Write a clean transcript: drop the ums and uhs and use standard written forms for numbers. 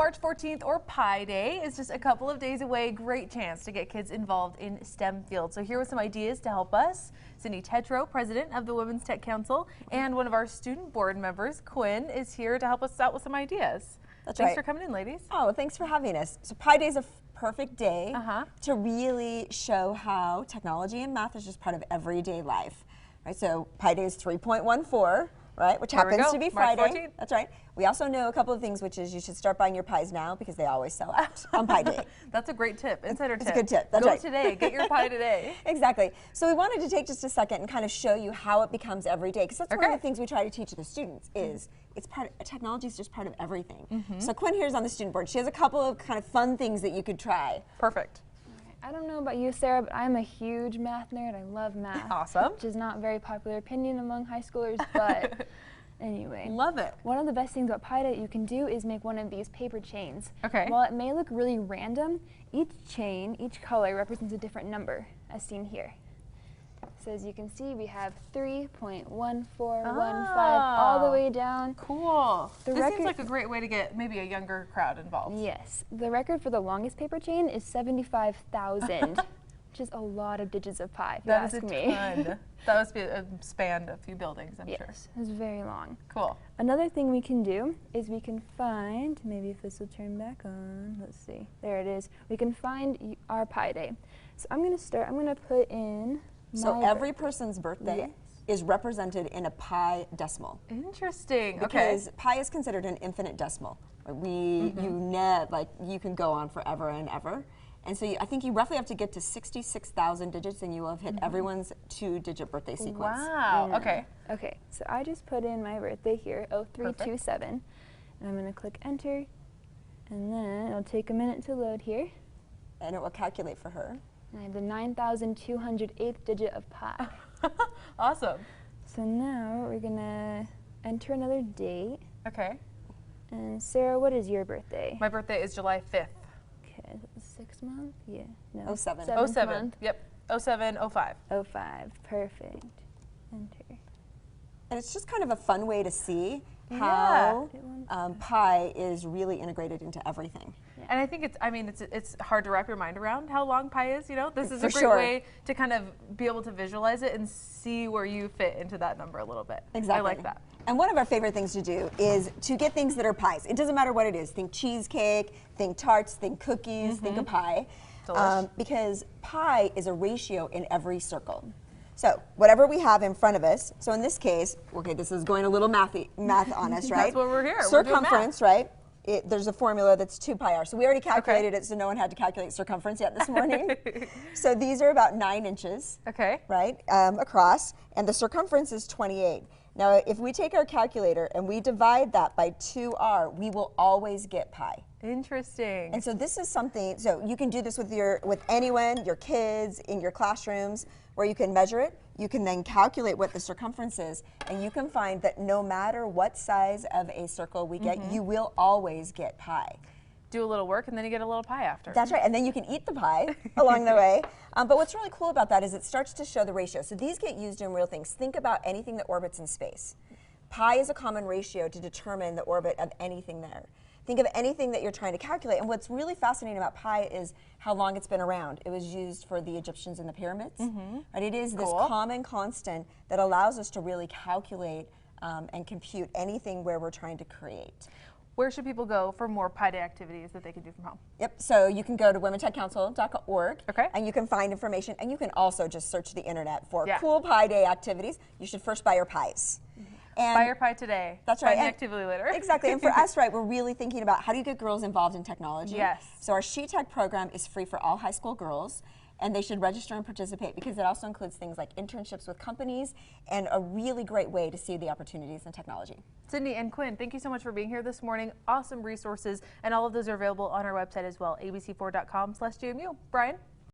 March 14th, or Pi Day, is just a couple of days away. Great chance to get kids involved in STEM fields. So here with some ideas to help us, Cindy Tetro, president of the Women's Tech Council, and one of our student board members, Quinn, is here to help us out with some ideas. Thanks for coming in, ladies. Oh, thanks for having us. So Pi Day is a perfect day to really show how technology and math is just part of everyday life. Right? So Pi Day is 3.14. Right, which happens to be Friday. March 14th. That's right. We also know a couple of things, which is you should start buying your pies now because they always sell out on Pi Day. That's a great tip, insider tip. It's a good tip. That's Go right. today, get your pie today. Exactly. So we wanted to take just a second and kind of show you how it becomes every day, because that's one of the things we try to teach the students is it's part of, technology is just part of everything. So Quinn here is on the student board. She has a couple of kind of fun things that you could try. Perfect. I don't know about you, Sarah, but I'm a huge math nerd. I love math. Awesome. Which is not a very popular opinion among high schoolers, but anyway. Love it. One of the best things about Pi Day you can do is make one of these paper chains. Okay. While it may look really random, each chain, each color represents a different number, as seen here. So as you can see, we have 3.1415 all the way down. Cool. The This seems like a great way to get maybe a younger crowd involved. Yes. The record for the longest paper chain is 75,000, which is a lot of digits of pi, if you ask me. That is a ton. That must be a span a few buildings, I'm sure. Yes, it's very long. Cool. Another thing we can do is we can find, maybe if this will turn back on, let's see, there it is. We can find our Pi Day. So I'm going to start, I'm going to put in So every person's birthday is represented in a pi decimal. Interesting. Because pi is considered an infinite decimal. You can go on forever and ever. And so I think you roughly have to get to 66,000 digits and you will have hit everyone's 2-digit birthday sequence. Wow. Yeah. Okay. Okay, so I just put in my birthday here, 0327, and I'm going to click enter, and then it'll take a minute to load here. And it will calculate for her. And I have the 9,208th digit of pi. Awesome. So now we're going to enter another date. Okay. And Sarah, what is your birthday? My birthday is July 5th. Okay, is it the 6th month? Yeah. No. 07. 07. Month. Yep. 07, 05. 05. Perfect. Enter. And it's just kind of a fun way to see how pi is really integrated into everything. And I think it's hard to wrap your mind around how long pi is, you know? This is a great way to kind of be able to visualize it and see where you fit into that number a little bit. Exactly. I like that. And one of our favorite things to do is to get things that are pies. It doesn't matter what it is. Think cheesecake, think tarts, think cookies, think a pie. Because pi is a ratio in every circle. So whatever we have in front of us, so in this case, okay, this is going a little math on us, right? That's what we're here. Circumference, right? There's a formula that's 2 pi r. So we already calculated it, so no one had to calculate circumference yet this morning. So these are about 9 inches, right, across, and the circumference is 28. Now, if we take our calculator and we divide that by 2r, we will always get pi. Interesting. And so this is something, so you can do this with anyone, your kids, in your classrooms, where you can measure it. You can then calculate what the circumference is, and you can find that no matter what size of a circle we get, you will always get pi. Do a little work and then you get a little pie after. That's right, and then you can eat the pie along the way. But what's really cool about that is it starts to show the ratio. So these get used in real things. Think about anything that orbits in space. Pi is a common ratio to determine the orbit of anything there. Think of anything that you're trying to calculate, and what's really fascinating about pi is how long it's been around. It was used for the Egyptians in the pyramids. Right? It is this common constant that allows us to really calculate and compute anything where we're trying to create. Where should people go for more Pi Day activities that they can do from home? Yep, so you can go to womentechcouncil.org and you can find information, and you can also just search the internet for cool Pi Day activities. You should first buy your pies. And buy your pie today. That's right. Find the activity later. Exactly, and for us, right, we're really thinking about how do you get girls involved in technology. Yes. So our She Tech program is free for all high school girls, and they should register and participate because it also includes things like internships with companies and a really great way to see the opportunities in technology. Cindy and Quinn, thank you so much for being here this morning. Awesome resources, and all of those are available on our website as well, abc4.com/GMU. Brian?